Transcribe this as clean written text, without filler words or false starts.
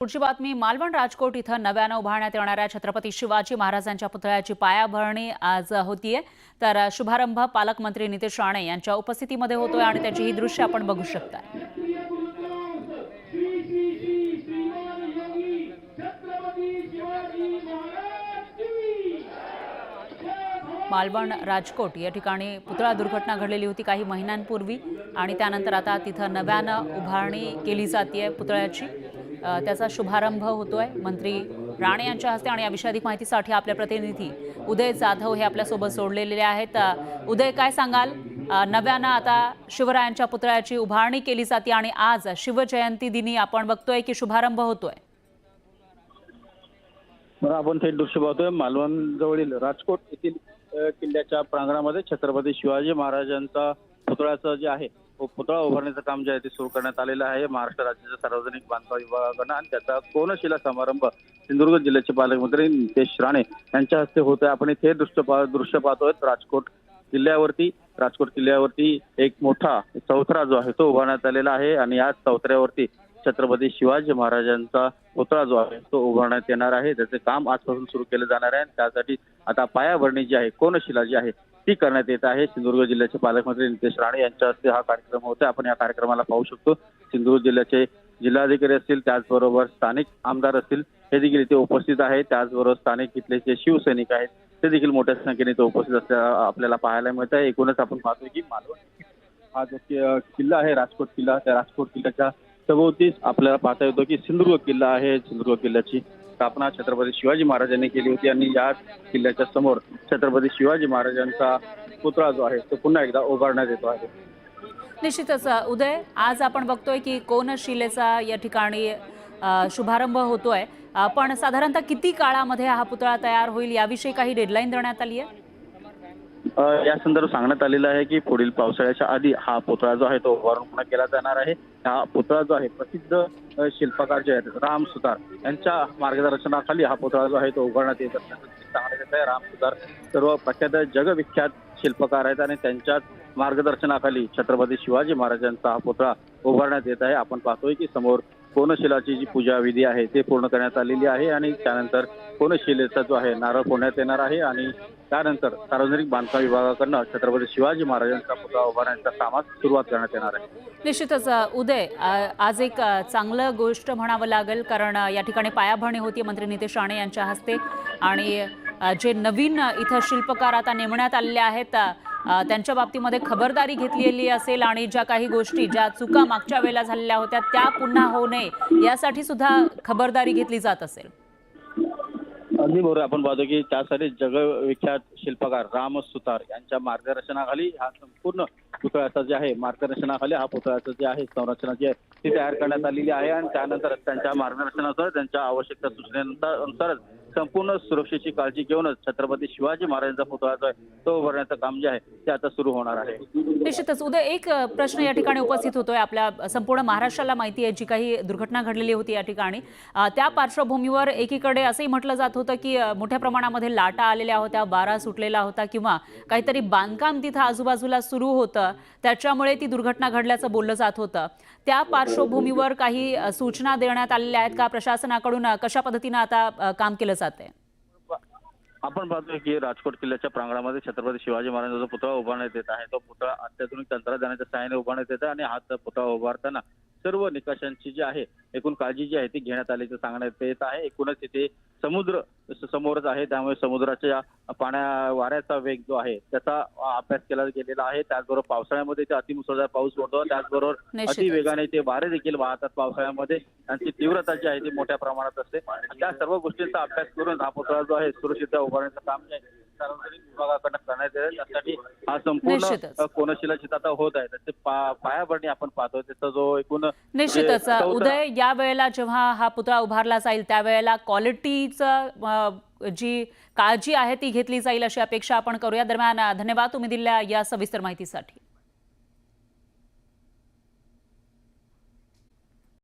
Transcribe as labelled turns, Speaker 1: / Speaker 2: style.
Speaker 1: पुढची बातमी मालवण राजकोट इथं नव्यानं उभारण्यात येणाऱ्या छत्रपती शिवाजी महाराजांच्या पुतळ्याची पायाभरणी आज होतीये। तर शुभारंभ पालकमंत्री नितेश राणे यांच्या उपस्थितीमध्ये होतोय आणि त्याची ही दृश्य आपण बघू शकता। मालवण राजकोट या ठिकाणी पुतळा दुर्घटना घडलेली होती काही महिन्यांपूर्वी आणि त्यानंतर आता तिथं नव्यानं उभारणी केली जाते पुतळ्याची। त्याचा शुभारंभ होतोय मंत्री राणे यांच्या हस्ते आणि याविषयी अधिक माहितीसाठी आपले प्रतिनिधी उदय जाधव हे आपल्या सोबत जोडलेले आहेत। उदय, काय सांगाल? नव्यानं आता शिवरायांच्या पुतळ्याची उभारणी केली जाते आणि आज शिवजयंती दिनी आपण बघतोय की शुभारंभ होतोय।
Speaker 2: आपण थेट दृश्य पाहतोय मालवण जवळील राजकोट येथील किल्ल्याच्या प्रांगणामध्ये छत्रपती शिवाजी महाराजांचा पुतळ्याचं जे आहे पुतळा उभारण्याचं काम जे आहे ते सुरू करण्यात आलेलं आहे महाराष्ट्र राज्याच्या सार्वजनिक बांधकाम विभागाकडून आणि त्याचा कोनशिला समारंभ सिंधुदुर्ग जिल्ह्याचे पालकमंत्री नितेश राणे यांच्या हस्ते होत आहे। आपण इथे दृश्य पाहतोय राजकोट किल्ल्यावरती एक मोठा चौथरा जो आहे तो उभारण्यात आलेला आहे आणि या चौथऱ्यावरती छत्रपती शिवाजी महाराजांचा पुतळा जो आहे तो उभारण्यात येणार आहे। त्याचे काम आजपासून सुरू केले जाणार आहे। त्यासाठी आता पायाभरणी जी आहे कोनशिला जी आहे ती करण्यात येत आहे। सिंधुदुर्ग जिल्ह्याचे पालकमंत्री नितेश राणे यांच्या हस्ते हा कार्यक्रम होता। आपण या कार्यक्रमाला पाहू शकतो सिंधुदुर्ग जिल्ह्याचे जिल्हाधिकारी असतील, त्याचबरोबर स्थानिक आमदार असतील, हे देखील इथे उपस्थित आहेत। त्याचबरोबर स्थानिक इथले जे शिवसैनिक आहेत ते देखील मोठ्या संख्येने इथे उपस्थित असल्याचं आपल्याला पाहायला मिळत आहे। एकूणच आपण पाहतोय की मालवण हा जो किल्ला आहे राजकोट किल्ला, त्या राजकोट किल्ल्याच्या सभोवतीच आपल्याला पाहता येतो की सिंधुदुर्ग किल्ला आहे। सिंधुदुर्ग किल्ल्याची स्थापना छत्रपती शिवाजी महाराजांनी केली होती आणि या किल्ल्याच्या समोर छत्रपती शिवाजी महाराजांचा पुतळा जो आहे तो पुन्हा एकदा उभारण्यात येतो आहे।
Speaker 1: निश्चितच उदय, आज आपण बघतोय की कोनशिलेचा या ठिकाणी शुभारंभ होतोय। पण साधारणतः किती काळामध्ये हा पुतळा तयार होईल याविषयी काही डेडलाईन देण्यात आली आहे?
Speaker 2: या संदर्भात सांगण्यात आलेलं आहे की पुढील पावसाळ्याच्या आधी हा पुतळा जो आहे तो उभारून पुन्हा केला जाणार आहे। हा पुतळा जो आहे प्रसिद्ध शिल्पकार जे आहेत राम सुतार यांच्या मार्गदर्शनाखाली हा पुतळा जो आहे तो उभारण्यात येत असल्याचं सांगण्यात आहे। राम सुतार सर्व प्रख्यात जगविख्यात शिल्पकार आहेत आणि त्यांच्याच मार्गदर्शनाखाली छत्रपती शिवाजी महाराजांचा हा पुतळा उभारण्यात येत आहे। आपण पाहतोय की समोर कोनशिलाची जी पूजा विधी आहे ते पूर्ण करण्यात आलेली आहे आणि त्यानंतर कोनशिलेचा जो आहे नारळ फोडण्यात येणार आहे आणि त्यानंतर सार्वजनिक बांधकाम विभागाकडून छत्रपती शिवाजी महाराजांचा पुतळा उभारण्याच्या कामास सुरुवात करण्यात येणार आहे।
Speaker 1: निश्चितच उदय, आज एक चांगलं गोष्ट म्हणावं लागेल कारण या ठिकाणी पायाभरणी होती मंत्री नितेश राणे यांच्या हस्ते आणि जे नवीन इथं शिल्पकार आता नेमण्यात आलेले आहेत त्यांच्या बाबतीमध्ये खबरदारी घेतलेली असेल आणि ज्या काही गोष्टी ज्या चुका मागच्या वेळेला झालेल्या होत्या त्या पुन्हा होऊ नये यासाठी सुद्धा खबरदारी घेतली जात असेल।
Speaker 2: अगदी बरोबर, आपण पाहतो की त्यासाठी जगविख्यात शिल्पकार राम सुतार यांच्या मार्गदर्शनाखाली हा संपूर्ण पुतळ्याचा जे आहे मार्गदर्शनाखाली हा पुतळ्याचं जे आहे संरचना जी आहे ती तयार करण्यात आलेली आहे आणि त्यानंतर त्यांच्या मार्गदर्शनानुसार त्यांच्या आवश्यकता सूचनेनुसारच संपूर्ण सुरक्षेची काळजी घेऊनच छत्रपती शिवाजी महाराजांचा पुतळा जो आहे तो उभारण्याचं काम जे आहे ते आता सुरू होणार आहे।
Speaker 1: निश्चितच उदय, एक प्रश्न या ठिकाणी उपस्थित होतोय। आपल्या संपूर्ण महाराष्ट्राला माहिती आहे जी काही दुर्घटना घडलेली होती या ठिकाणी त्या पार्श्वभूमीवर एकीकडे असंही म्हटलं जात होतं की मोठ्या प्रमाणामध्ये लाटा आलेल्या होत्या, वारा सुटलेला होता किंवा काहीतरी बांधकाम तिथं आजूबाजूला सुरू होतं त्याच्यामुळे ती दुर्घटना घडल्याचं बोललं जात होतं। त्या पार्श्वभूमीवर काही सूचना देण्यात आलेल्या आहेत का प्रशासनाकडून? कशा पद्धतीने आता काम केलं जातंय?
Speaker 2: आपण पाहतोय की राजकोट किल्ल्याच्या प्रांगणामध्ये छत्रपती शिवाजी महाराजांचा पुतळा उभारण्यात येत आहे। तो पुतळा अत्याधुनिक तंत्रज्ञानाच्या सहाय्याने उभारण्यात येत आहे आणि हा पुतळा उभारताना सर्व निकषांची जी आहे एकूण काळजी जी आहे ती घेण्यात आल्याचं सांगण्यात येत आहे। एकूणच इथे समुद्र समोरच आहे त्यामुळे समुद्राच्या वाऱ्याचा वेग जो आहे त्याचा अभ्यास केला गेलेला आहे। त्याचबरोबर पावसाळ्यामध्ये ते अतिमुसळधार पाऊस पडतो, त्याचबरोबर अतिवेगाने ते वारे देखील वाहतात पावसाळ्यामध्ये, त्यांची तीव्रता जी आहे ती मोठ्या प्रमाणात असते। त्या सर्व गोष्टींचा अभ्यास करून हा पुतळा जो आहे सुरक्षित उभारण्याचं काम जे आहे सार्वजनिक विभागाकडून करण्यात येईल। त्यासाठी हा संपूर्ण कोनशिला जिथं आता होत आहे त्याचे पायाभरणी आपण पाहतोय त्याचा जो एकूण
Speaker 1: निश्चितच उदय, या वेळेला जेव्हा हा पुतळा उभारला जाईल त्यावेळेला क्वालिटीचं जी काळजी आहे ती घेतली जाईल अशी अपेक्षा आपण करूया। दरम्यान धन्यवाद तुम्ही दिलेल्या या सविस्तर माहितीसाठी।